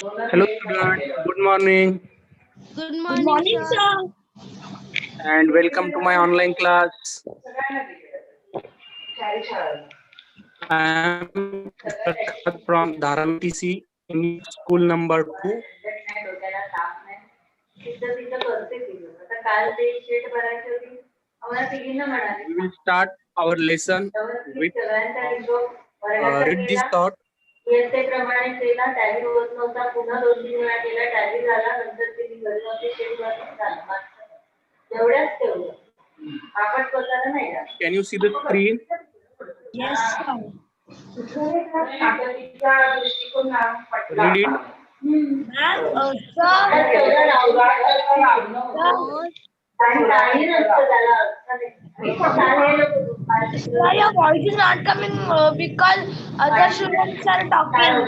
Hello students, good morning Good Good morning, morning, sir. sir. and welcome to my online class. I am Prakhar from Dharam TC in school number 2. We will start our lesson with read this thought. इयत्तेप्रमाणे केला tally होत नव्हता पुन्हा 2-3 वेळा केला tally झाला नंतर तिने घरी नव्हती शेडवरच झाला एवढ्याच ठेवलं आपण स्वतःला नाही जात Can you see the screen? Yes, sir. Read it. Ma'am, sir, your voice is not coming because other students are talking.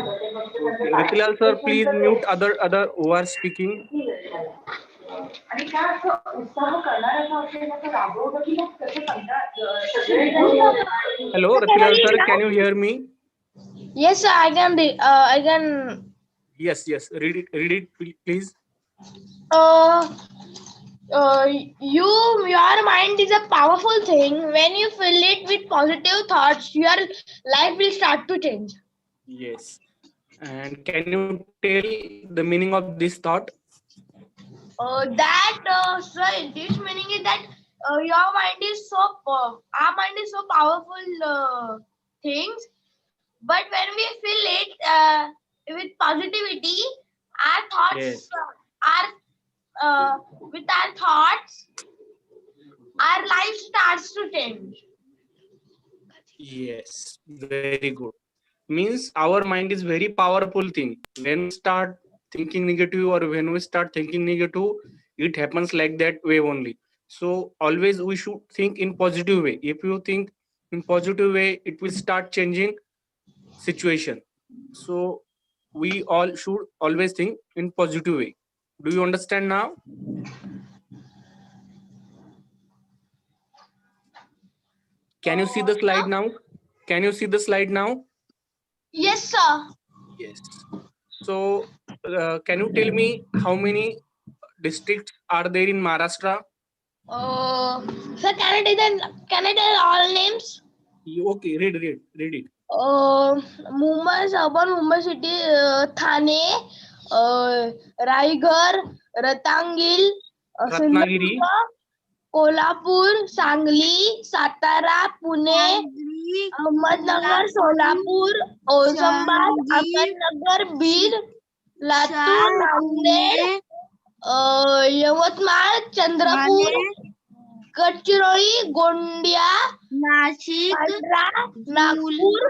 Okay. Ratilal sir, please mute other who are speaking. आणि काय असं उत्साह करणाऱ्याचा असेल असं राबवलं की मग कसं Hello, Ratilal sir, can you hear me? Yes, sir, I can. Yes. Read it, please. Your mind is a powerful thing. When you fill it with positive thoughts, your life will start to change. Yes. And can you tell the meaning of this thought? Sir, this meaning is that your mind is our mind is so powerful things, but when we fill it with positivity, our thoughts Yes. with our thoughts, our life starts to change. Yes, very good. Means our mind is very powerful thing. When we start thinking negative or when we start thinking negative, it happens like that way only. So always we should think in positive way. If you think in positive way, it will start changing situation. So we all should always think in positive way. Do you understand now? Can you see the slide now? Can you see the slide now? Yes, sir. Yes. So, can you tell me how many districts are there in Maharashtra? Sir, can I tell all names? Okay, read it. Mumbai, urban Mumbai city, Thane, Raigad, Ratangil, Ratnagiri, Sindhudurga, Kolhapur, Sangli, Satara, Pune, Ahmednagar, Solapur, Osambad, Ahmednagar, Bid, Latur, Nanded, Yavatmal, Chandrapur, Gadchiroli, Gondia, Nashik, Patna, Nagpur,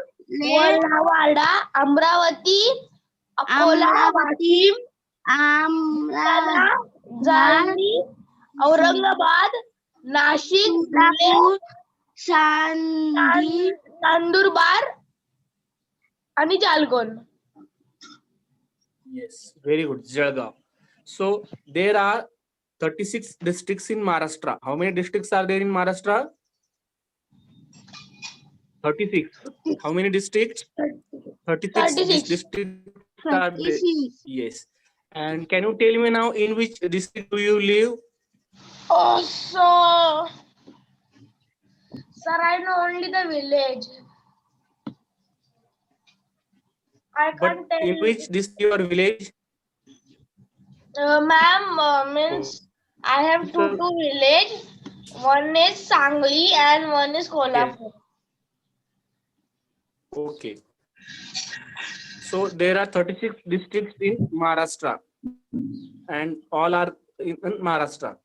वलवाडा, Amravati, Akola, Washim, Satara, जालनी, Aurangabad, Nashik, Dhule, Nandurbar आणि जालगोन. Yes, very good. Jalgaon. So there are 36 districts in Maharashtra. How many districts are there in Maharashtra? 36. How many districts? 36. 36. Districts are there. Yes. And can you tell me now in which district do you live? So, sir, I know only the village. I But can't tell. in which district your village? Ma'am, means I have two village. One is Sangli and one is Kolhapur. Okay. So there are 36 districts in Maharashtra and all are in Maharashtra.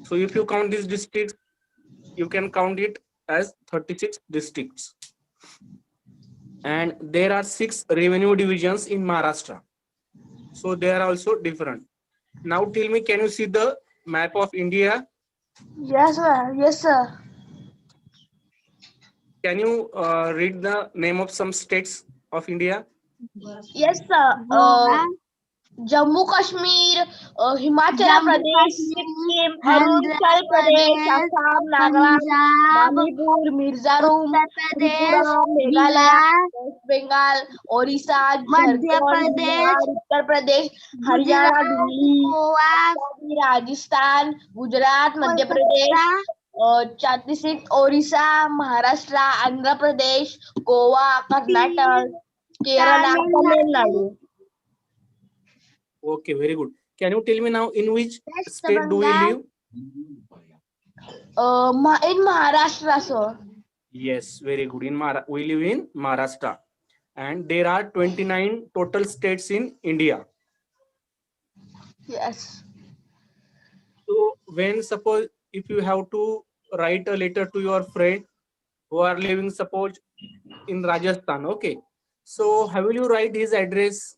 So if you count these districts, you can count it as 36 districts. And there are 6 revenue divisions in Maharashtra. So they are also different. Now tell me, can you see the map of India? Yes, sir. Yes, sir. Can you read the name of some states of India? Yes, sir. Goa, Jammu Kashmir, Himachal Jammu Pradesh, Kashmir, Sikkim, Andhra Arunachal Pradesh, Pradesh, Assam, Nagaland, Punjab, Manipur, Mizoram, Uttar Tripura, Pradesh, Meghalaya, Bihar, West Bengal, Odisha, Madhya Jharkhand, Pradesh, Bihar, Uttar Pradesh, Haryana, Gujarat, Delhi, Goa, Rajasthan, Gujarat, Madhya Pradesh, Kolkata, Chhattisgarh, Odisha, Maharashtra, Andhra Pradesh, Goa, Karnataka, Kerala, Tamil Nadu, Tamil Nadu. Okay, very good. Can you tell me now in which West state do we Bengal, live? In Maharashtra, sir. Yes, very good. We live in Maharashtra, and there are 29 total states in India. Yes. So when suppose if you have to write a letter to your friend who are living suppose in Rajasthan, okay. So how will you write his address?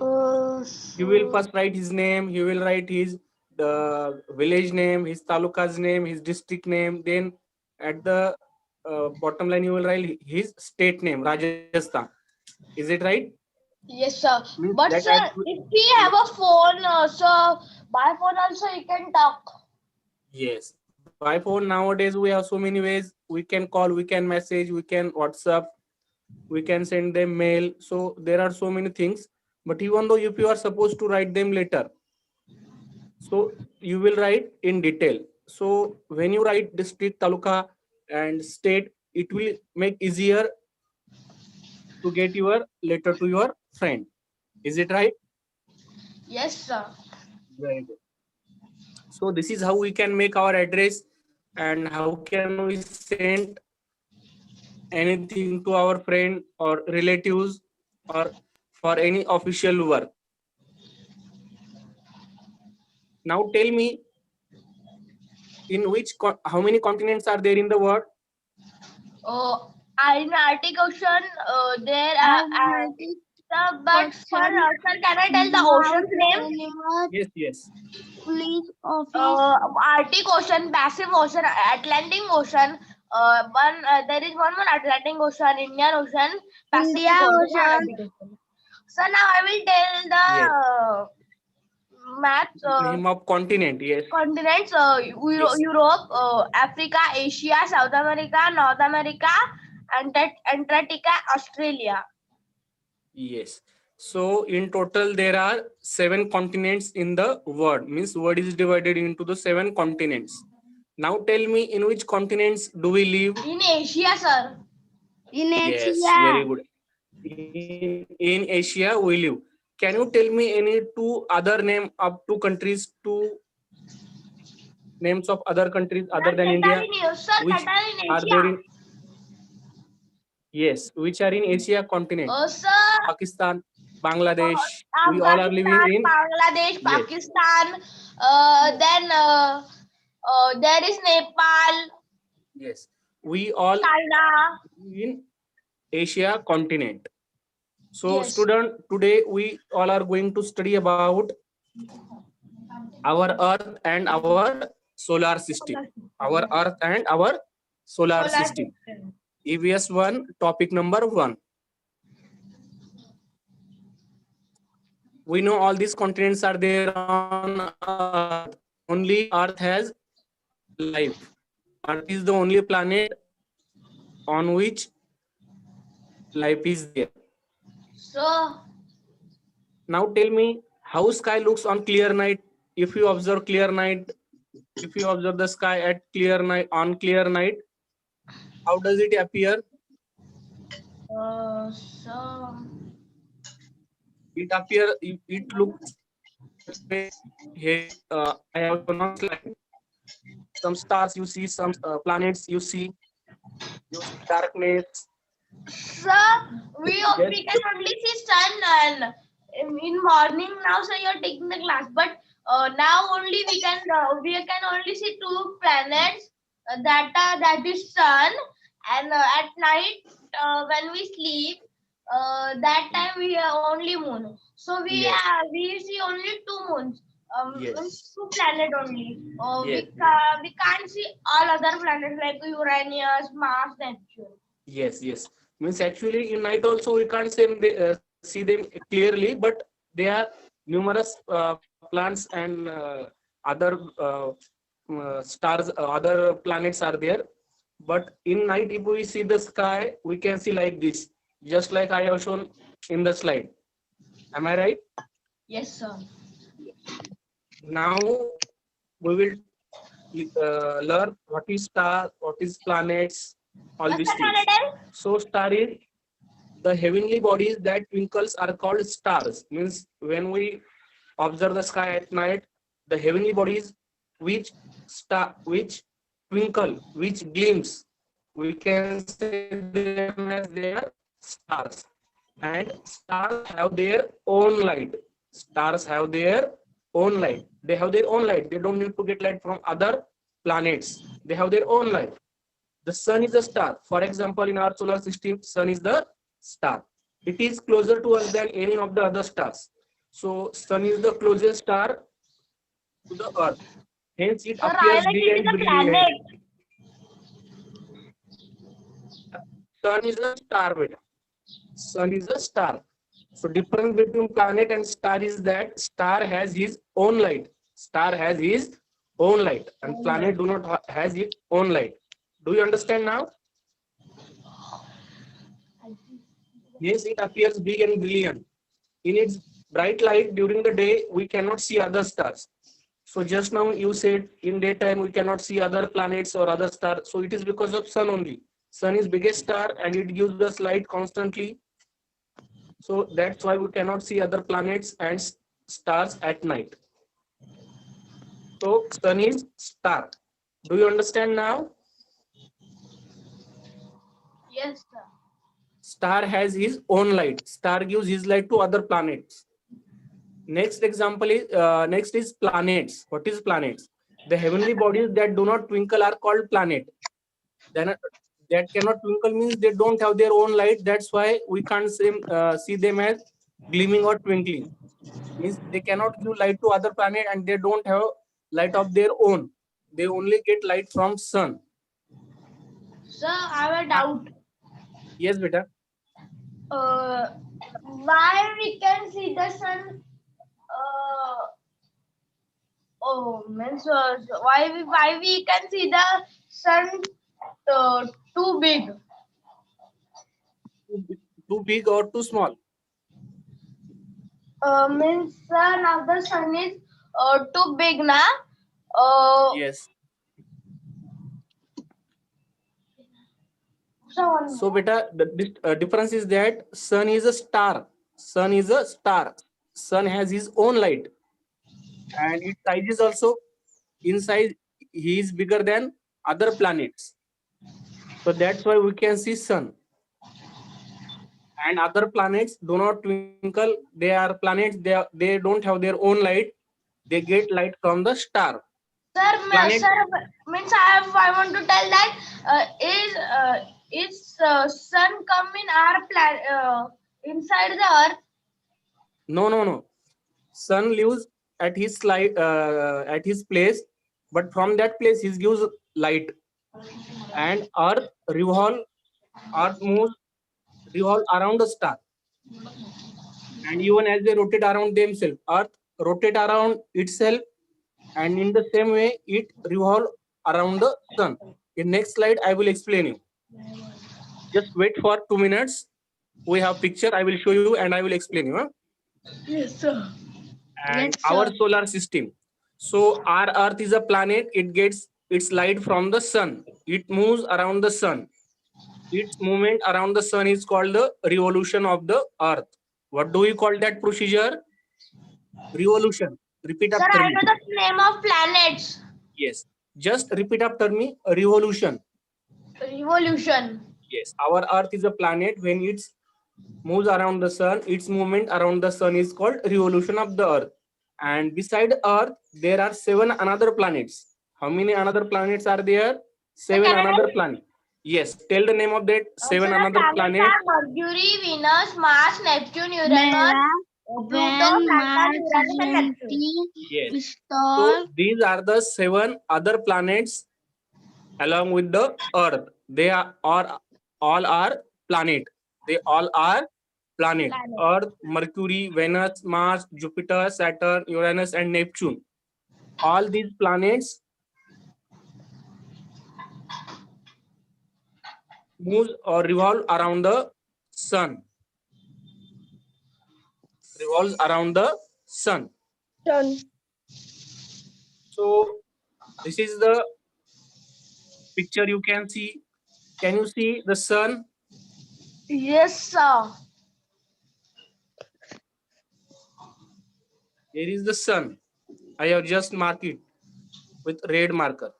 You will first write his name. You will write his the village name, his taluka's name, his district name. Then at the bottom line, you will write his state name, Rajasthan. Is it right? Yes, sir. Means But that sir, if we have a phone, so by phone also you can talk. Yes. By phone nowadays we have so many ways. We can call, we can message, we can WhatsApp, we can send them mail. So there are so many things. But even though if you are supposed to write them later, so you will write in detail. So when you write district, taluka, and state, it will make easier to get your letter to your friend. Is it right? Yes, sir. Very good. So this is how we can make our address and how can we send anything to our friend or relatives or for any official work. Now tell me in which how many continents are there in the world? In Arctic Ocean, there are. But sir, can I tell the ocean's name? Yes. police office, Arctic Ocean, Pacific Ocean, Atlantic Ocean. There is one more Atlantic Ocean, Indian Ocean, Pacific India Ocean. Ocean. Atlantic Ocean. So now I will tell the maps. Name of continent. Yes. Continents: Yes. Europe, Africa, Asia, South America, North America, Antarctica, Australia. Yes. So in total there are 7 continents in the world. Means world is divided into the 7 continents. Now tell me in which continents do we live? In Asia, sir. in Yes, Asia, very good. In Asia we live. Can you tell me any 2 other name of 2 countries, 2 names of other countries other than India? Which are there in? Yes, which are in Asia continent? Sir, Pakistan, Bangladesh. We all are living in. Bangladesh, Yes. Pakistan. Then there is Nepal, Yes, we all China. in Asia continent. So Yes. student, today we all are going to study about our earth and our solar system. Our earth and our solar system. EVS 1, topic number 1. We know all these continents are there on Earth. Only Earth has life. Earth is the only planet on which life is there. So, Now tell me how sky looks on clear night. If you observe clear night, if you observe the sky at clear night, on clear night, how does it appear? It appear. It looks. Here, I have one slide. Some stars you see, some planets you see darkness. sir, we can only see sun and in morning now. So you're taking the class, but now only we can only see 2 planets. That is sun, and at night when we sleep, that time we are only moon. So Yes. we see only 2 moons. Yes. 2 planets only. Yes. We can't see all other planets like Uranus, Mars, Neptune. Yes. Means actually in night also we can't see them clearly, but there are numerous plants and other stars, other planets are there. But in night, if we see the sky, we can see like this, just like I have shown in the slide. Am I right? Yes, sir. Now we will learn what is star, what is planets, all these things. So star is the heavenly bodies that twinkles are called stars. Means when we observe the sky at night, the heavenly bodies which twinkle, which gleams, we can say them as their stars. And stars have their own light. Stars have their own light. They have their own light. They don't need to get light from other planets. They have their own light. The sun is a star. For example, in our solar system, sun is the star. It is closer to us than any of the other stars. So sun is the closest star to the earth. Hence it Sir, appears I like big it and is a brilliant. planet. Sun is a star, beta. Sun is a star. So difference between planet and star is that star has his own light. Star has his own light, and planet do not has its own light. Do you understand now? Yes, it appears big and brilliant. In its bright light during the day, we cannot see other stars. So just now you said in daytime we cannot see other planets or other stars. So it is because of sun only. Sun is biggest star and it gives us light constantly. So that's why we cannot see other planets and stars at night. So sun is star. Do you understand now? Yes, sir. Star has his own light. Star gives his light to other planets. Next example is next is planets. What is planets? The heavenly bodies that do not twinkle are called planet. Then that cannot twinkle means they don't have their own light. That's why we can't see them as gleaming or twinkling. Means they cannot give light to other planet and they don't have light of their own. They only get light from sun. Sir, I have a doubt. Yes, beta. Why we can see the sun? Why we can see the sun too big? Too big or too small? Means sun of the sun is too big, na? Yes. So, beta, the difference is that sun is a star. Sun is a star. Sun has his own light. And its size is also, in size, he is bigger than other planets. So that's why we can see sun. And other planets do not twinkle. They are planets, they don't have their own light. They get light from the star. Sir, means I want to tell that is sun come in our planet inside the earth? No. Sun lives at his at his place, but from that place he gives light. And Earth moves revolve around the star. And even as they rotate around themselves, Earth rotate around itself, and in the same way it revolve around the sun. In next slide, I will explain you. Just wait for 2 minutes. We have picture. I will show you and I will explain you. Huh? Yes, sir. And Yes, sir. our solar system. So our Earth is a planet. It gets its light from the sun. It moves around the sun. Its movement around the sun is called the revolution of the Earth. What do we call that procedure? Revolution. Repeat Sir, after I me. know the name of planets. Yes. Just repeat after me. Revolution. Revolution. Yes. Our Earth is a planet. When it moves around the sun, its movement around the sun is called revolution of the Earth. And beside Earth, there are 7 another planets. How many another planets are there? 7 can I another tell? planets. Yes. Tell the name of that 7 Sir, another the planets. are Mercury, Venus, Mars, Neptune, Uranus, Mera, Pluto, Ben, Saturn, Mars, Uranus, and Neptune. Gentil, Yes. Pistol, So these are the 7 other planets along with the Earth. They are all are planet. They all are planet. Planet. Earth, Mercury, Venus, Mars, Jupiter, Saturn, Uranus, and Neptune. All these planets move or revolve around the sun. Revolves around the sun. Sun. So this is the picture you can see. Can you see the sun? Yes, sir. Here is the sun. I have just marked it with red marker.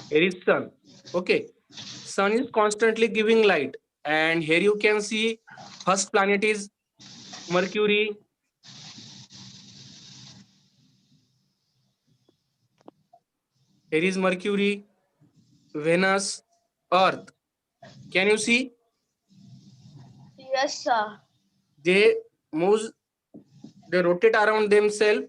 Here is sun. Okay. Sun is constantly giving light. And here you can see first planet is Mercury. Here is Mercury, Venus, Earth. Can you see? Yes, sir. They move, they rotate around themselves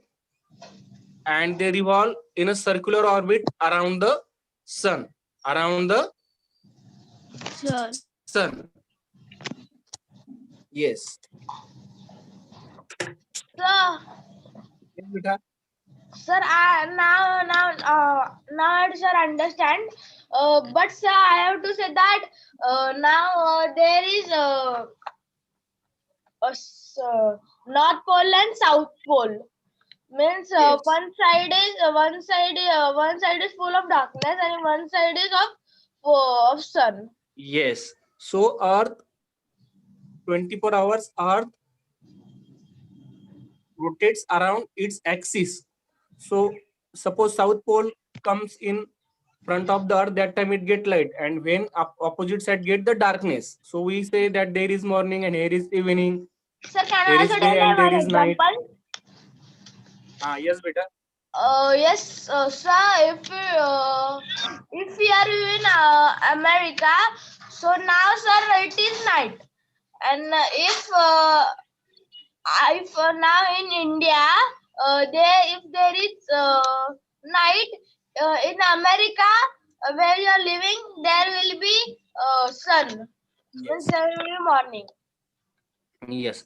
and they revolve in a circular orbit around the sun. Around the Sun. sun. Yes. Sir, Yes, beta. sir, now I sir understand. But sir, I have to say that now there is North Pole and South Pole. Means Yes. one side is full of darkness and one side is of sun. Yes. So Earth, 24 hours, Earth rotates around its axis. So suppose South Pole comes in front of the Earth, that time it get light, and when opposite side get the darkness. So we say that there is morning and here is evening. Sir, can There I is also day tell and one there is night. example? Yes, beta. Yes, sir. If we are in America, so now, sir, it is night, and if now in India, if there is night in America where you are living, there will be sun. Means there will be morning. Yes.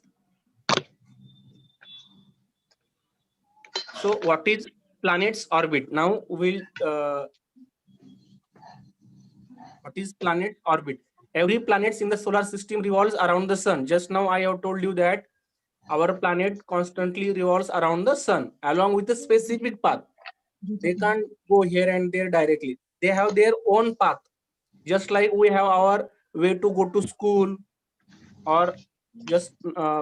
So what is planet's orbit? Now we'll what is planet orbit? Every planet in the solar system revolves around the sun. Just now I have told you that our planet constantly revolves around the sun along with a specific path. They can't go here and there directly. They have their own path. Just like we have our way to go to school, or just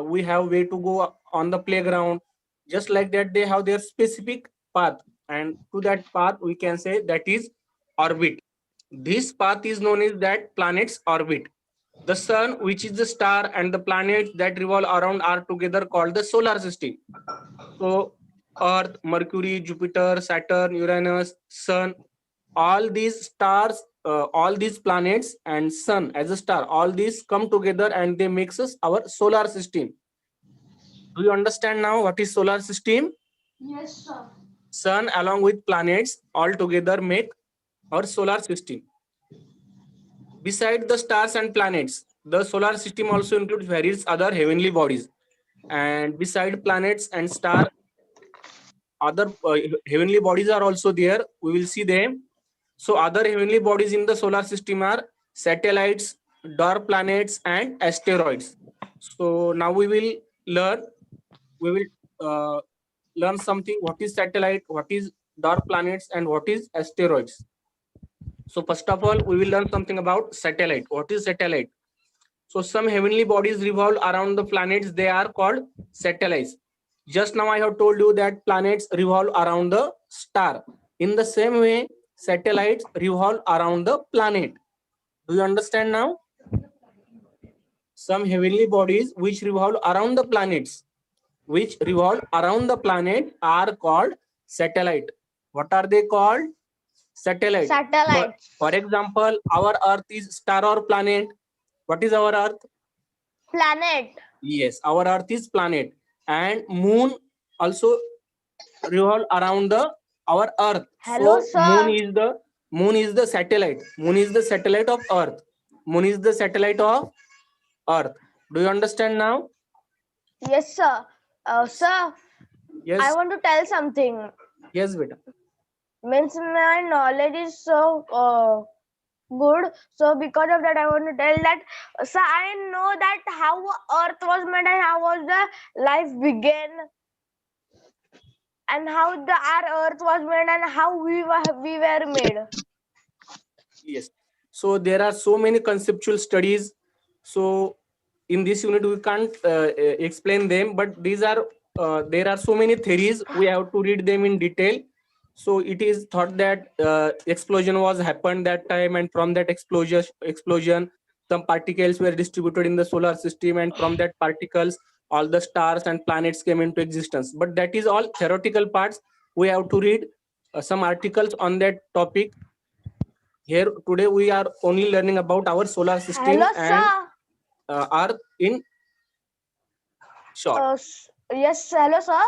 we have way to go on the playground. Just like that, they have their specific path, and to that path we can say that is orbit. This path is known as that planet's orbit. The sun, which is the star, and the planets that revolve around are together called the solar system. So Earth, Mercury, Jupiter, Saturn, Uranus, Sun, all these stars, all these planets and sun as a star, all these come together and they makes us our solar system. Do you understand now what is solar system? Yes, sir. Sun along with planets all together make our solar system. Beside the stars and planets, the solar system also includes various other heavenly bodies. And beside planets and star, other heavenly bodies are also there. We will see them. So other heavenly bodies in the solar system are satellites, dwarf planets, and asteroids. So now we will learn something. What is satellite? What is dwarf planets? And what is asteroids? So first of all, we will learn something about satellite. What is satellite? So some heavenly bodies revolve around the planets. They are called satellites. Just now I have told you that planets revolve around the star. In the same way, satellites revolve around the planet. Do you understand now? Some heavenly bodies which revolve around the planets, are called satellite. What are they called? Satellite. Satellite. For example, our Earth is star or planet. What is our Earth? Planet. Yes, our Earth is planet, and moon also revolve around our Earth. Hello, so sir. moon is the satellite. Moon is the satellite of Earth. Moon is the satellite of Earth. Do you understand now? Yes, sir. Sir, Yes. I want to tell something. Yes, beta. Means my knowledge is so good. So because of that, I want to tell that. So I know that how Earth was made and how was the life began, and how our Earth was made and how we were made. Yes. So there are so many conceptual studies. So in this unit we can't explain them, but these are there are so many theories. We have to read them in detail. So it is thought that explosion was happened that time, and from that explosion, some particles were distributed in the solar system, and from that particles, all the stars and planets came into existence. But that is all theoretical parts. We have to read some articles on that topic. Here today we are only learning about our solar system Hello, and sir. Earth in short. Yes, hello, sir.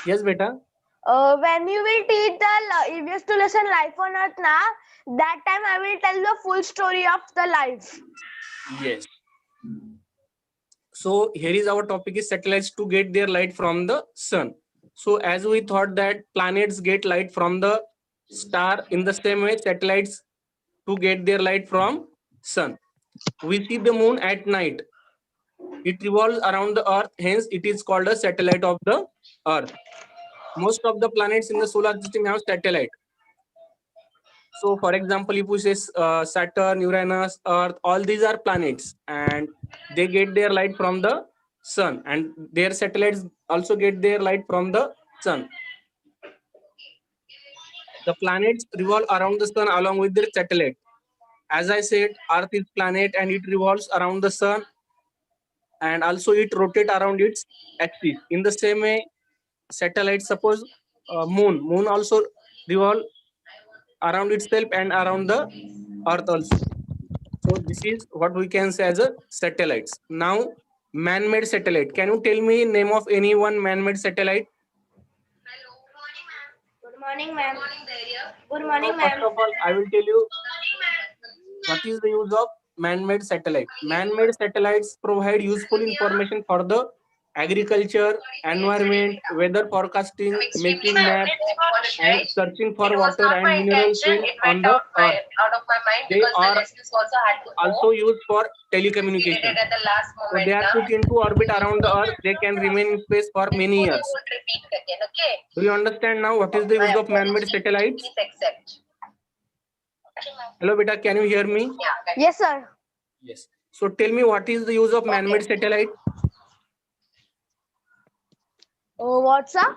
Yes, beta. When you will teach the EVS to lesson life on Earth, that time I will tell the full story of the life. Yes. So here is our topic is satellites to get their light from the sun. So as we thought that planets get light from the star, in the same way satellites to get their light from sun. We see the moon at night. It revolves around the earth, hence it is called a satellite of the earth. Most of the planets in the solar system have satellite. So for example, if we say Saturn, Uranus, Earth, all these are planets and they get their light from the sun, and their satellites also get their light from the sun. The planets revolve around the sun along with their satellite. As I said, Earth is planet and it revolves around the sun, and also it rotates around its axis. In the same way, satellites, suppose moon also revolve around itself and around the earth also. So this is what we can say as a satellites. Now, man-made satellite. Can you tell me name of any one man-made satellite? Good morning, ma'am. Good So morning, first ma'am. of all, I will tell you what is the use of man-made satellite. Man-made satellites provide useful information for the agriculture, environment, weather forecasting, making maps, and searching for water and mineral fields on the earth. They are also used for telecommunication. So they are put into orbit around the earth. They can remain in space for many years. Do you understand now what is the use of man-made satellites? Hello, beta, can you hear me? Yes, sir. Yes. So tell me what is the use of man-made satellite? What, sir?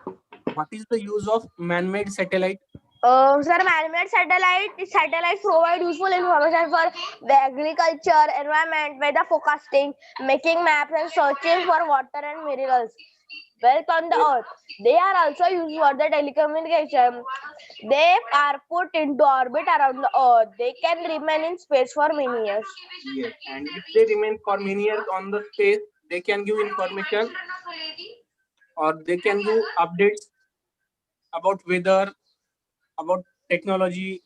What is the use of man-made satellite? Sir, man-made satellites provide useful information for the agriculture, environment, weather forecasting, making maps, and searching for water and minerals. Well, on the earth, they are also used for the telecommunication. They are put into orbit around the earth. They can remain in space for many years. Yes. And if they remain for many years on the space, they can give information or they can give updates about weather, about technology,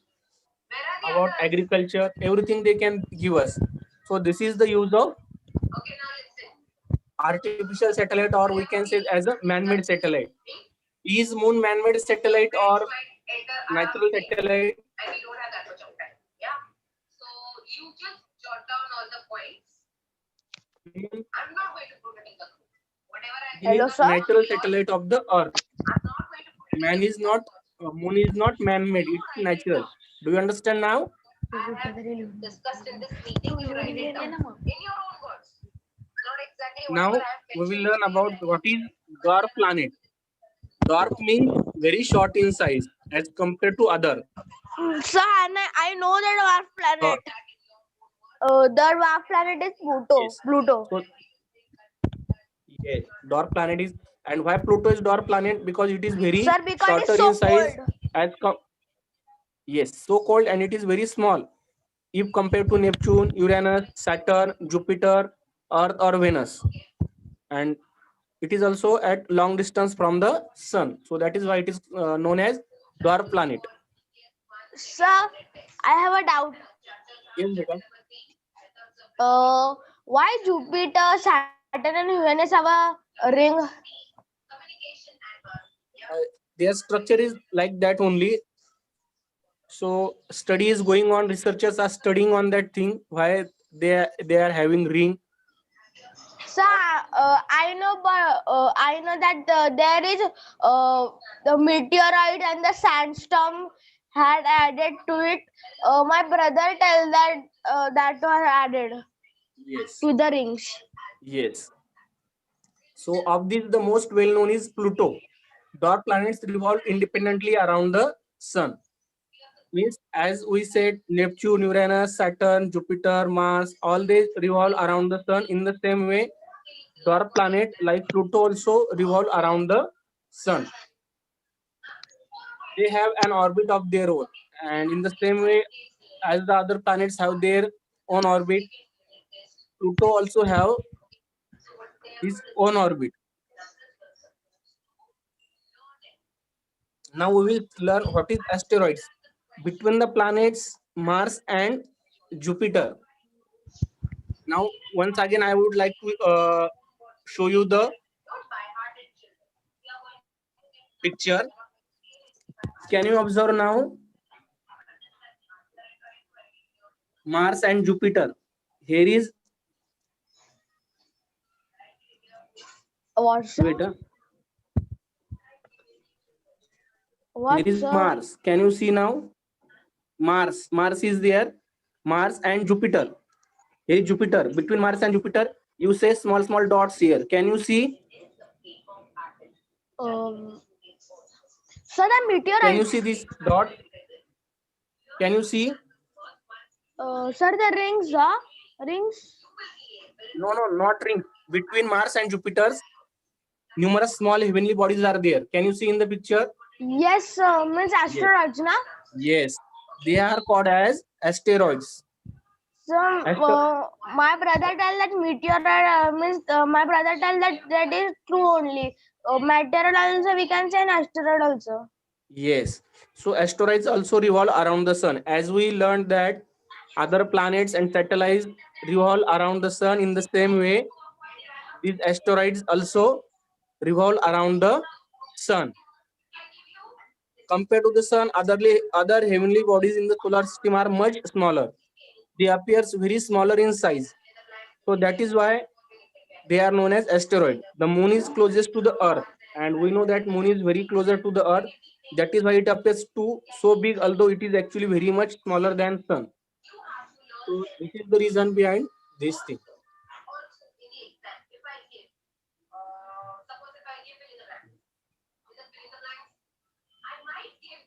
about agriculture, everything they can give us. So this is the use of artificial satellite, or we can say as a man-made satellite. Is moon man-made satellite or natural satellite? Hello, Is sir. natural satellite of the earth. Man is not, moon is not man-made, it's natural. Do you understand now? Discussed in this meeting, you write it down in your own words. Not exactly Now whatever I have we will mentioned. learn about what is dwarf planet. Dwarf means very short in size as compared to other. Sir, I know the dwarf planet. The dwarf planet is Pluto. Yes. Pluto. So, yes, dwarf planet is, and why Pluto is dwarf planet? Because it is very Sir, because shorter it's so in size cold. as yes, so cold, and it is very small if compared to Neptune, Uranus, Saturn, Jupiter, Earth, or Venus. And it is also at long distance from the sun. So that is why it is known as dwarf planet. Sir, I have a doubt. Yes, beta. Why Jupiter, Saturn, and Uranus have a ring? Their structure is like that only. So study is going on. Researchers are studying on that thing. Why they are having ring. So I know, but I know that there is the meteorite and the sandstorm had added to it. My brother tells that that was added Yes. to the rings. Yes. So of these, the most well known is Pluto. Dwarf planets revolve independently around the sun. Means, as we said, Neptune, Uranus, Saturn, Jupiter, Mars, all they revolve around the sun. In the same way, dwarf planet like Pluto also revolve around the sun. They have an orbit of their own, and in the same way as the other planets have their own orbit, Pluto also have his own orbit. Now we will learn what is asteroids. Between the planets Mars and Jupiter. Now, once again, I would like to show you the picture. Can you observe now? Mars and Jupiter. Here is What, sir? wait, What, here is sir? Mars. Can you see now? Mars is there. Mars and Jupiter. Here is Jupiter. Between Mars and Jupiter, you say small dots here. Can you see? So the Can you meteorite. see this dot? Can you see? Sir, the rings, rings. No, not ring. Between Mars and Jupiter's numerous small heavenly bodies are there. Can you see in the picture? Yes, means asteroids, na? Yes. They are called as asteroids. So my brother tell that meteorite means my brother tell that is true only. Meteorite also we can say and asteroid also. Yes. So asteroids also revolve around the sun. As we learned that other planets and satellites revolve around the sun, in the same way, these asteroids also revolve around the sun. Compared to the sun, other heavenly bodies in the solar system are much smaller. They appear very smaller in size. So that is why they are known as asteroid. The moon is closest to the earth, and we know that moon is very closer to the earth. That is why it appears to so big, although it is actually very much smaller than sun. So this is the reason behind this thing.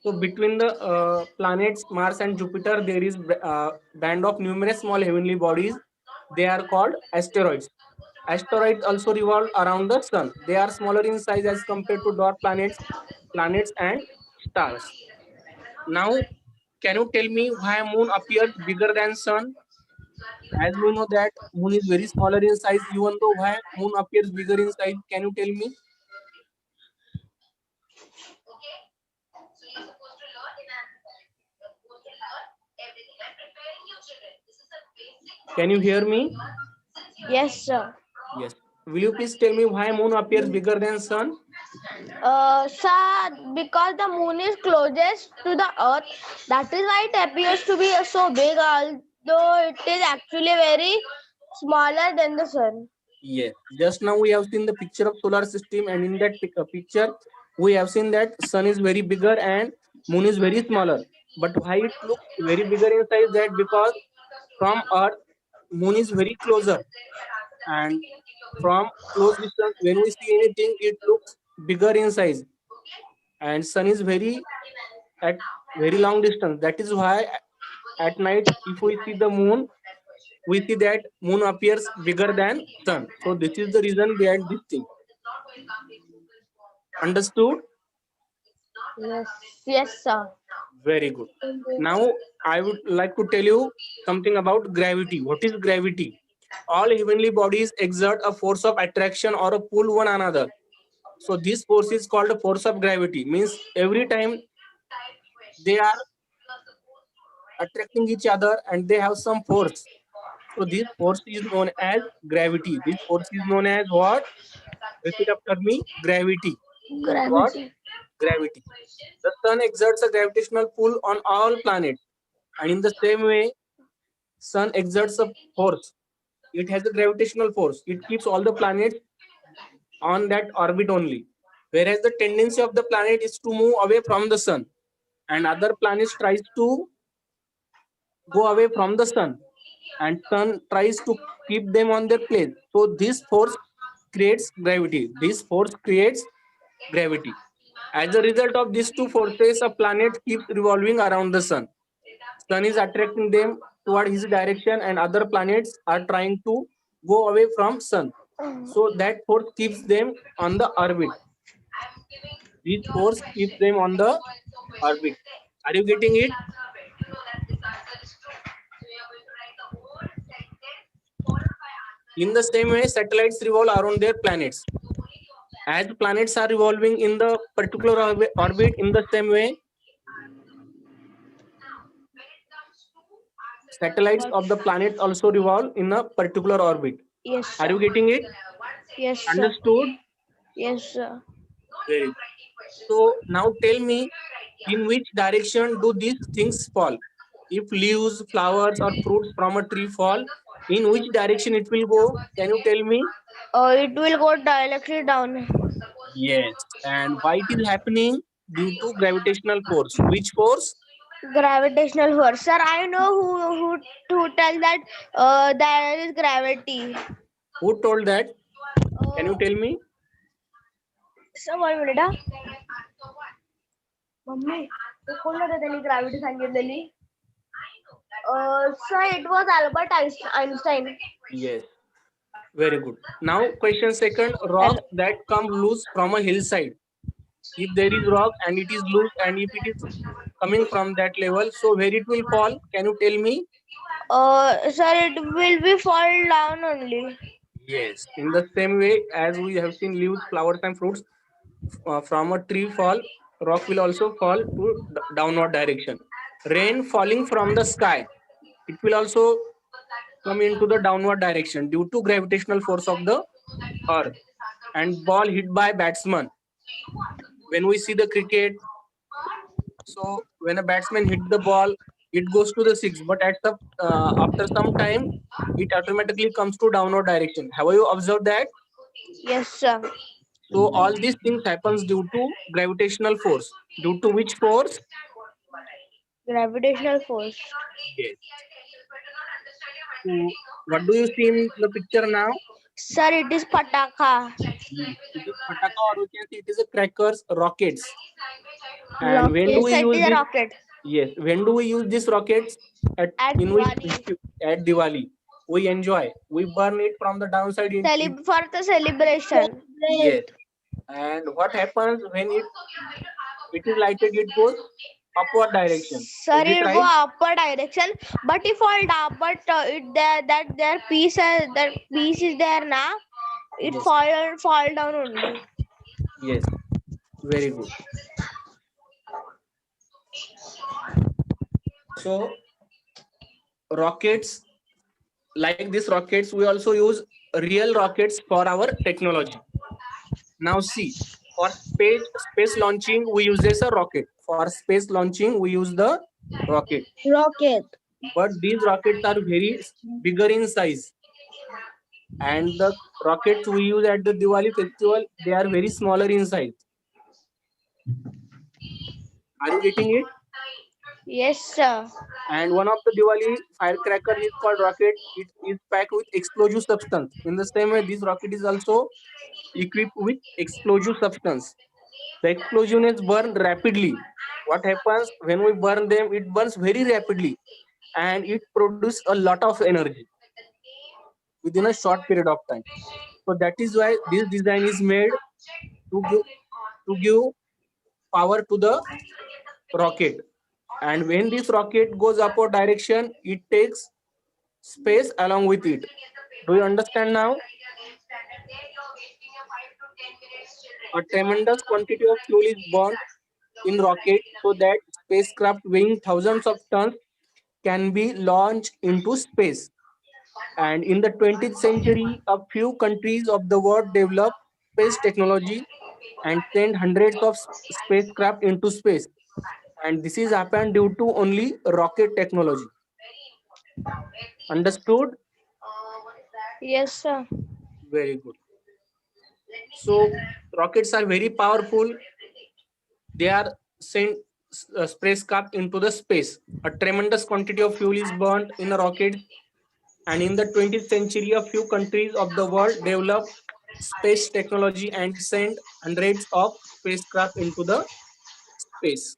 So between the planets Mars and Jupiter, there is band of numerous small heavenly bodies. They are called asteroids. Asteroids also revolve around the sun. They are smaller in size as compared to dwarf planets and stars. Now, can you tell me why moon appears bigger than sun? As we know that moon is very smaller in size, even though why moon appears bigger in size, can you tell me? Can you hear me? Yes, sir. Yes. Will you please tell me why moon appears bigger than sun? Sir, because the moon is closest to the earth, that is why it appears to be so big, although it is actually very smaller than the sun. Yes. Just now we have seen the picture of solar system, and in that picture, we have seen that sun is very bigger and moon is very smaller. But why it looks very bigger in size? That because from Earth, moon is very closer, and from close distance, when we see anything, it looks bigger in size, and sun is at very long distance. That is why at night, if we see the moon, we see that moon appears bigger than sun. So this is the reason behind this thing. Understood? Yes, yes, sir. Very good. Now I would like to tell you something about gravity. What is gravity? All heavenly bodies exert a force of attraction or a pull one another. So this force is called the force of gravity. Means every time they are attracting each other and they have some force. So this force is known as gravity. This force is known as what? Repeat after me. Gravity. What? Gravity. Gravity. The sun exerts a gravitational pull on all planets, and in the same way, sun exerts a force. It has a gravitational force. It keeps all the planets on that orbit only. Whereas the tendency of the planet is to move away from the sun, and other planets tries to go away from the sun, and sun tries to keep them on their place. So this force creates gravity. This force creates gravity. As a result of these two forces, a planet keeps revolving around the sun. Sun is attracting them toward his direction, and other planets are trying to go away from sun. So that force keeps them on the orbit. This force keeps them on the orbit. Are you getting it? In the same way, satellites revolve around their planets. As planets are revolving in the particular orbit, in the same way, satellites of the planets also revolve in a particular orbit. Yes, Are sir. you getting it? Yes, sir. Understood? Yes, sir. Very good. So now tell me, in which direction do these things fall? If leaves, flowers, or fruits from a tree fall, in which direction it will go? Can you tell me? It will go directly down. Yes. And why it is happening? Due to gravitational force. Which force? Gravitational force. Sir, I know who tell that there is gravity. Who told that? Can you tell me? Sir, 1 minute. Mummy तो कोण होतं त्यांनी gravity सांगितलेली sir it was Albert Einstein Yes. Very good. Now question second, rock that come loose from a hillside. If there is rock and it is loose and if it is coming from that level, so where it will fall? Can you tell me? sir it will be fall down only. Yes. In the same way as we have seen leaves, flowers and fruits from a tree fall, rock will also fall to downward direction. Rain falling from the sky, it will also come into the downward direction due to gravitational force of the earth. And ball hit by batsman. When we see the cricket, so when a batsman hit the ball, it goes to the six, but after some time, it automatically comes to downward direction. Have you observed that? Yes, sir. So all these things happens due to gravitational force. Due to which force? Gravitational force. Yes. So what do you see in the picture now? Sir, it is pataka. Yes, it is pataka, or we can say it is a crackers, rockets. And when do Yes, we sir, it use is a this? rocket. Yes, when do we use these rockets? At in which Diwali. at Diwali. We enjoy. We burn it from the downside. For the celebration. Yes. And what happens when it is lighted? It goes upward direction. Sir, Is it it right? go upward direction, but it fall down. But it their piece is there now. It Yes. fall down only. Yes. Very good. So rockets, like these rockets, we also use real rockets for our technology. Now see, for space launching, we use a rocket. For space launching, we use the rocket. Rocket. But these rockets are very bigger in size. And the rockets we use at the Diwali festival, they are very smaller in size. Are you getting it? Yes, sir. And one of the Diwali firecracker is called rocket. It is packed with explosive substance. In the same way, this rocket is also equipped with explosive substance. The explosions burn rapidly. What happens when we burn them? It burns very rapidly, and it produces a lot of energy within a short period of time. So that is why this design is made to give power to the rocket. And when this rocket goes upward direction, it takes space along with it. Do you understand now? A tremendous quantity of fuel is burned in rocket so that spacecraft weighing thousands of tons can be launched into space. And in the 20th century, a few countries of the world developed space technology and sent hundreds of spacecraft into space. And this is happened due to only rocket technology. Understood? Yes, sir. Very good. So rockets are very powerful. They are sent spacecraft into the space. A tremendous quantity of fuel is burnt in a rocket. And in the 20th century, a few countries of the world developed space technology and sent hundreds of spacecraft into the space.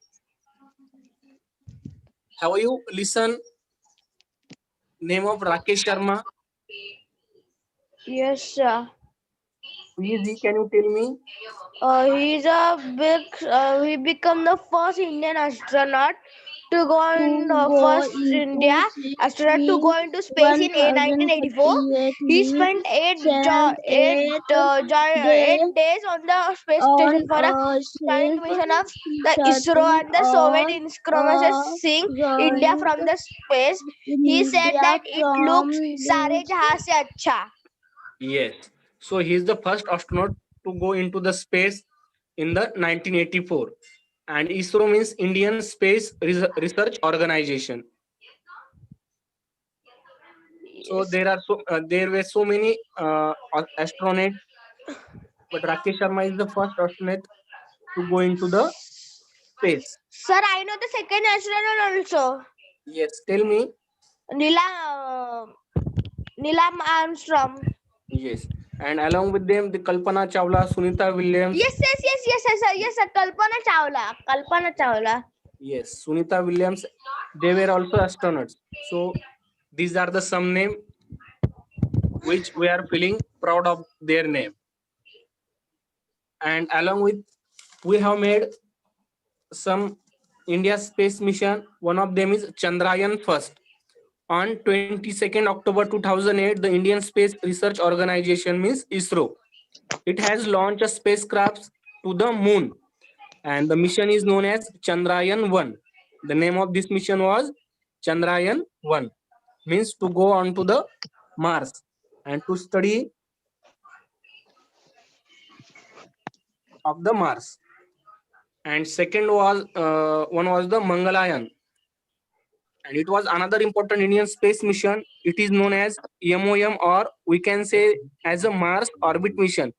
Have you listened name of Rakesh Sharma? Yes, sir. Who is he? Can you tell me? He's a big. He become the first Indian astronaut to go in first India astronaut to go into space in 1984. He spent eight days on the space station for a stunning mission of the ISRO and the Soviet synchronizing India from the space. He said that it looks सारे जहां से अच्छा. Yes. So he is the first astronaut to go into the space in the 1984. And ISRO means Indian Space Research Organization. So there were so many astronauts, but Rakesh Sharma is the first astronaut to go into the space. Sir, I know the second astronaut also. Yes, tell me. Neelam Armstrong. Yes, and along with them, the Kalpana Chawla, Sunita Williams. Yes, sir. Kalpana Chawla. Yes, Sunita Williams. They were also astronauts. So these are the some name which we are feeling proud of their name. And along with, we have made some India space mission. One of them is Chandrayaan first. On 22nd October 2008, the Indian Space Research Organization means ISRO. It has launched a spacecraft to the moon, and the mission is known as Chandrayaan 1. The name of this mission was Chandrayaan 1, means to go on to the Mars and to study of the Mars. And second was one was the Mangalayaan, and it was another important Indian space mission. It is known as MOM, or we can say as a Mars orbit mission.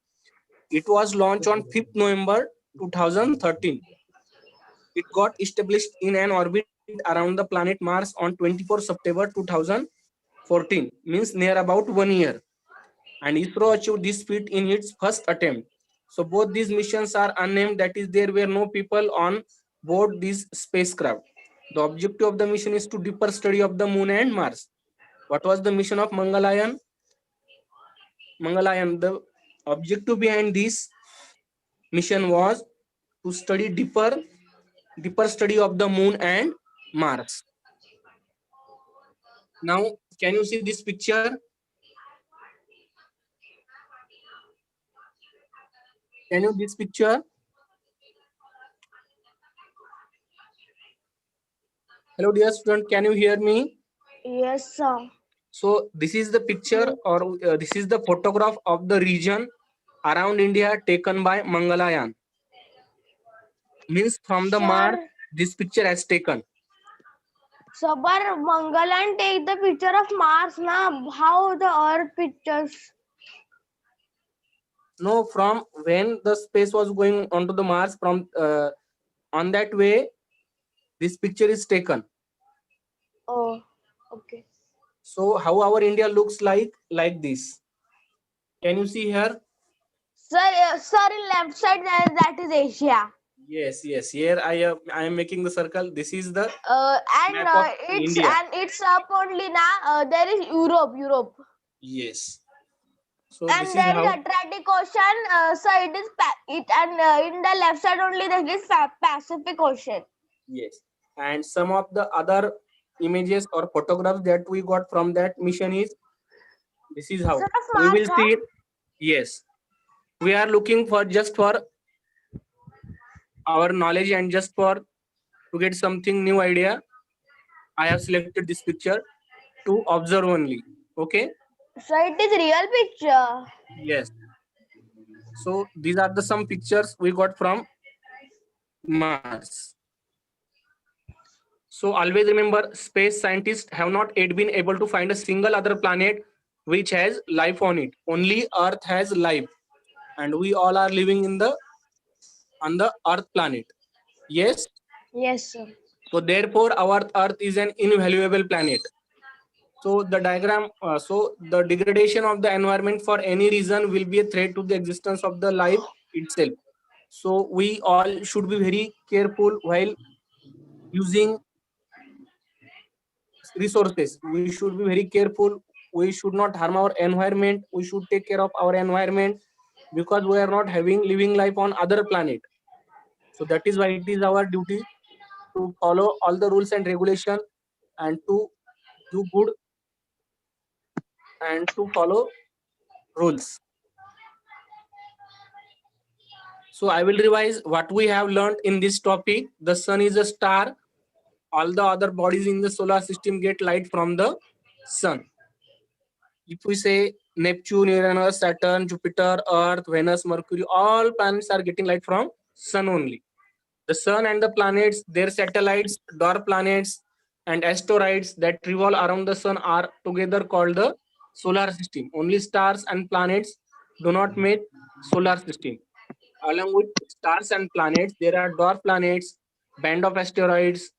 It was launched on 5th November 2013. It got established in an orbit around the planet Mars on 24 September 2014, means near about 1 year. And ISRO achieved this feat in its first attempt. So both these missions are unnamed, that is, there were no people on board these spacecraft. The objective of the mission is to deeper study of the moon and Mars. What was the mission of Mangalayaan? The objective behind this mission was to study deeper study of the moon and Mars. Now, can you see this picture? Can you this picture? Hello, dear student, can you hear me? Yes, sir. So this is the picture, or this is the photograph of the region around India taken by Mangalayaan. Means from the Mars, this picture has taken. So, but Mangalan take the picture of Mars, na? How the Earth pictures? No, from when the space was going onto the Mars, from on that way, this picture is taken. Oh, okay. So how our India looks like this. Can you see here? Sir, in left side that is Asia. Yes. Here I am making the circle. This is the and map of India. And it's up only now. There is Europe. Yes. So And this there is is how. Atlantic Ocean. So it is in the left side only there is Pacific Ocean. Yes. And some of the other images or photographs that we got from that mission is, this is how we will see it. Yes. We are looking for just for our knowledge and just for to get something new idea. I have selected this picture to observe only. Okay. So it is real picture. Yes. So these are the some pictures we got from Mars. So always remember, space scientists have not yet been able to find a single other planet which has life on it. Only Earth has life, and we all are living on the Earth planet. Yes. Yes, sir. So therefore, our Earth is an invaluable planet. So the diagram, so the degradation of the environment for any reason will be a threat to the existence of the life itself. So we all should be very careful while using resources. We should be very careful. We should not harm our environment. We should take care of our environment because we are not having living life on other planet. So that is why it is our duty to follow all the rules and regulation and to do good and to follow rules. So I will revise what we have learned in this topic. The sun is a star. All the other bodies in the solar system get light from the sun. If we say Neptune, Uranus, Saturn, Jupiter, Earth, Venus, Mercury, all planets are getting light from sun only. The sun and the planets, their satellites, dwarf planets, and asteroids that revolve around the sun are together called the solar system. Only stars and planets do not make solar system. Along with stars and planets, there are dwarf planets, band of asteroids,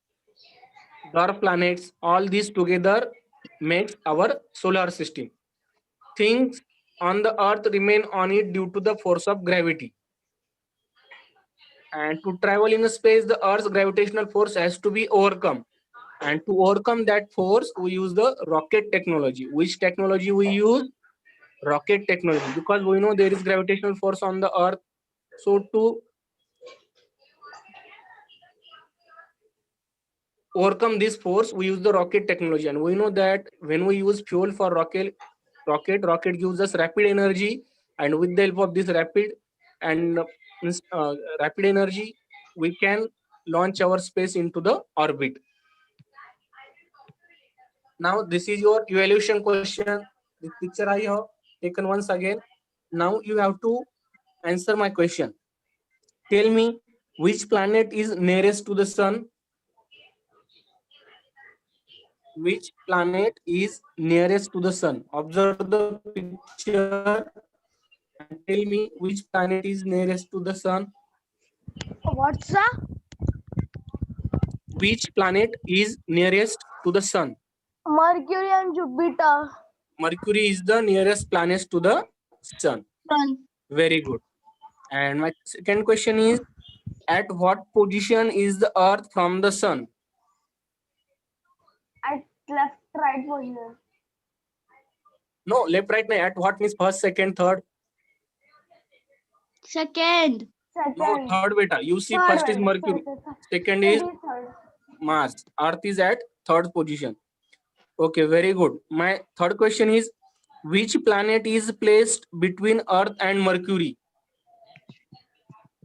dwarf planets. All these together makes our solar system. Things on the earth remain on it due to the force of gravity. And to travel in space, the earth's gravitational force has to be overcome. And to overcome that force, we use the rocket technology. Which technology we use? Rocket technology. Because we know there is gravitational force on the earth. So to overcome this force, we use the rocket technology. And we know that when we use fuel for rocket gives us rapid energy. And with the help of this and rapid energy, we can launch our space into the orbit. Now this is your evaluation question. This picture I have taken once again. Now you have to answer my question. Tell me which planet is nearest to the sun. Which planet is nearest to the sun? Observe the picture and tell me which planet is nearest to the sun. What's that? Which planet is nearest to the sun? Mercury and Jupiter. Mercury is the nearest planet to the sun. Sun. Very good. And my second question is, at what position is the earth from the sun? At left, right position. No, left, right. No. At what means first, second, third? Second. No, Second. third beta. You see, Third first is one. Mercury. Second It is is third. Mars. Earth is at third position. Okay, very good. My third question is, which planet is placed between Earth and Mercury?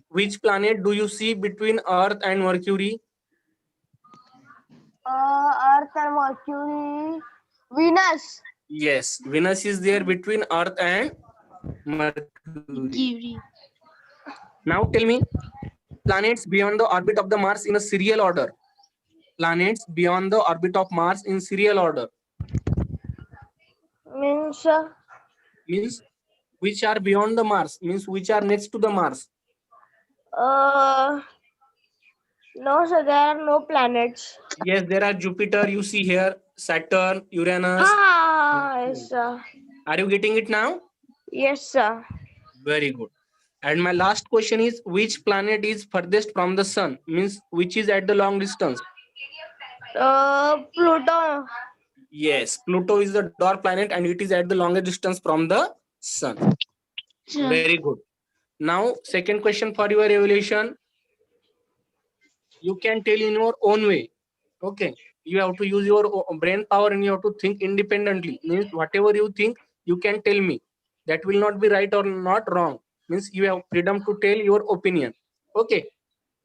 Which planet do you see between Earth and Mercury? Earth and Mercury. Venus. Yes, Venus is there between Earth and Mercury. Now tell me, planets beyond the orbit of the Mars in a serial order. Planets beyond the orbit of Mars in serial order. Means which are beyond the Mars, means which are next to the Mars. No, sir, there are no planets. Yes, there are Jupiter, you see here, Saturn, Uranus. Yes, sir. Are you getting it now? Yes, sir. Very good. And my last question is, which planet is furthest from the sun? Means which is at the long distance? Pluto. Yes, Pluto is the dwarf planet and it is at the longest distance from the sun. Very good. Now, second question for your evaluation. You can tell in your own way. Okay. You have to use your brain power and you have to think independently. Means whatever you think, you can tell me. That will not be right or not wrong. Means you have freedom to tell your opinion. Okay.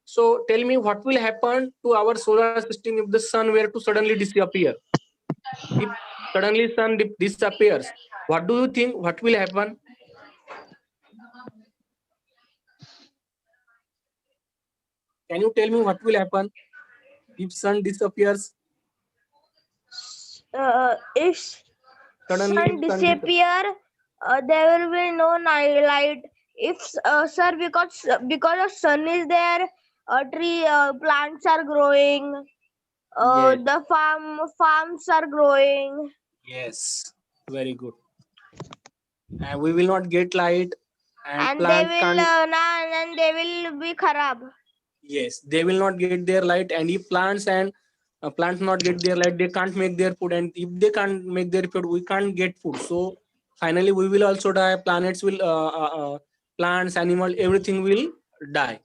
So tell me what will happen to our solar system if the sun were to suddenly disappear. If suddenly sun disappears, what do you think? What will happen? Can you tell me what will happen if sun disappears? If Suddenly, sun if sun disappears. disappear, there will be no night light. If sir, because of sun is there, plants are growing. Yes. The farms are growing. Yes. Very good. And we will not get light, and And they plants will can't. and they will be kharab. Yes, they will not get their light, and if plants not get their light, they can't make their food, and if they can't make their food, we can't get food. So finally, we will also die. Planets will, plants, animal, everything will die.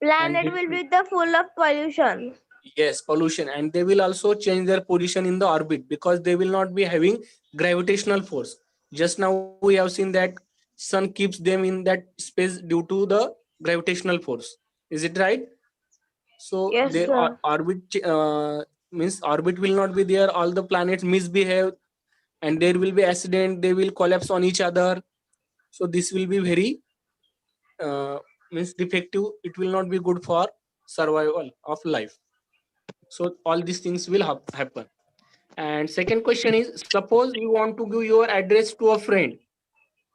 And Planet will be the full of pollution. yes, pollution, and they will also change their position in the orbit because they will not be having gravitational force. Just now we have seen that sun keeps them in that space due to the gravitational force. Is it right? So Yes, their sir. orbit, means orbit will not be there. All the planets misbehave, and there will be accident. They will collapse on each other. So this will be very, means defective. It will not be good for survival of life. So all these things will happen. And second question is, suppose you want to give your address to a friend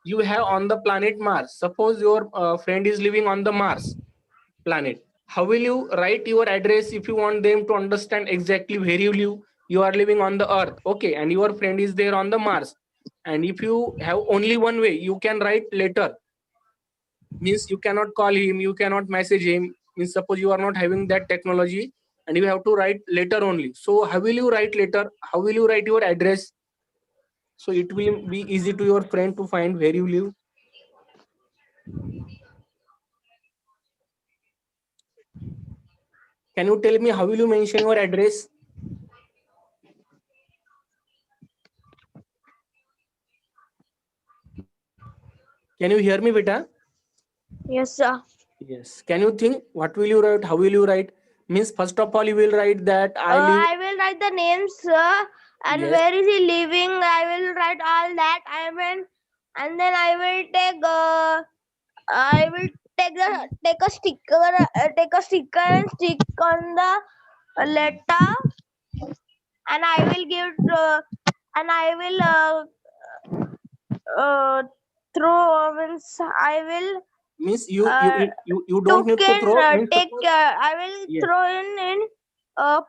you have on the planet Mars. Suppose your friend is living on the Mars planet. How will you write your address if you want them to understand exactly where you live? You are living on the Earth, okay, and your friend is there on the Mars. And if you have only one way, you can write letter. Means you cannot call him, you cannot message him. Means suppose you are not having that technology, and you have to write letter only. So how will you write letter? How will you write your address? So it will be easy to your friend to find where you live. Can you tell me how will you mention your address? Can you hear me, beta? Yes, sir. Yes. Can you think what will you write? How will you write? Means first of all you will write that I live. I will write the names, sir, and Yes. where is he living. I will write all that. And then I will take a sticker and stick on the letter, and I will and I will throw means I will Means you don't need to throw. Means suppose, I will yes. throw in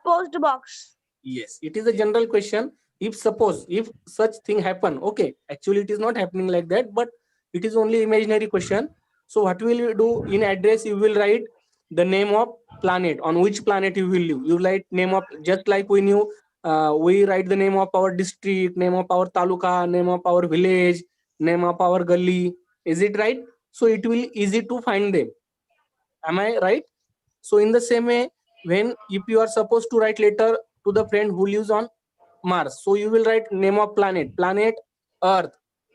post box. Yes, it is a general question. If suppose if such thing happen, okay, actually it is not happening like that, but it is only imaginary question. So what will you do in address? You will write the name of planet, on which planet you will live. You write name of, just like we knew, we write the name of our district, name of our taluka, name of our village, name of our gully. Is it right? So it will easy to find them. Am I right? So in the same way, when if you are supposed to write letter to the friend who lives on Mars, so you will write name of planet Earth.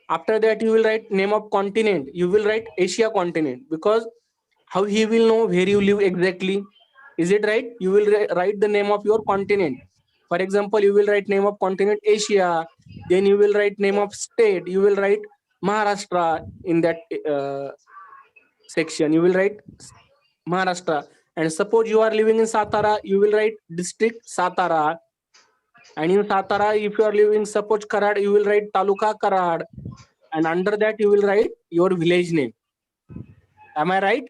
After that, you will write name of continent. You will write Asia continent, because how he will know where you live exactly? Is it right? You will write the name of your continent. For example, you will write name of continent Asia. Then you will write name of state. You will write Maharashtra in that section. You will write Maharashtra. And suppose you are living in Satara, you will write district Satara. And in Satara, if you are living, suppose Karad, you will write Taluka Karad. And under that, you will write your village name. Am I right?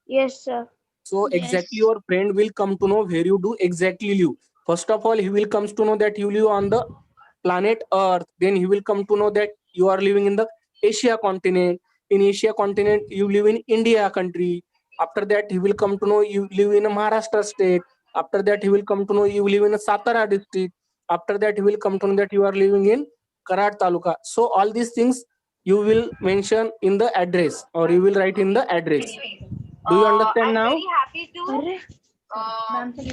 Yes, sir. So exactly your friend will come to know where you do exactly live. First of all, he will comes to know that you live on the planet Earth. Then he will come to know that you are living in the Asia continent. In Asia continent, you live in India country. After that, he will come to know you live in a Maharashtra state. After that, he will come to know you live in a Satara district. After that, he will come to know that you are living in Karad Taluka. So all these things you will mention in the address, or you will write in the address. Do you understand I'm now? very happy to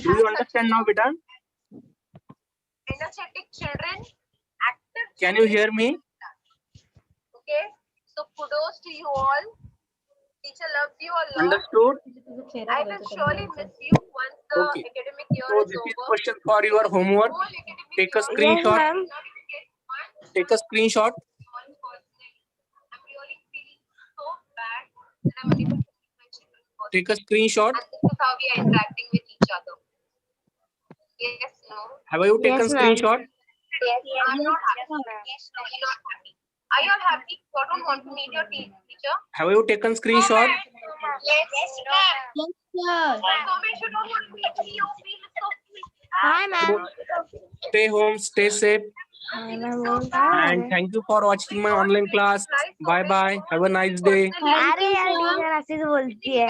Do you understand now, beta? energetic children, active Can you children. hear me? Okay, so kudos to you all. Teacher loves you a lot. Understood? I will surely miss you once the Okay. academic year So is this is over. question for your homework. Whole academic Take a Yes, screenshot. ma'am. Take a screenshot. Take a screenshot. And this is how we are interacting with each other. Yes, no. Have you taken Yes, ma'am. screenshot? Yes, I'm not happy. Yes, no, you're not happy. Are you all happy? You don't want to meet your teacher? Have you taken screenshot? Yes, ma'am. Yes, Somesh, you don't want to meet me. You feel so Hi, ma'am. Stay home, stay safe, Hi, ma'am. and thank you for watching my online class. Bye bye. Have a nice day. अरे यार teacher ऐसे बोलती है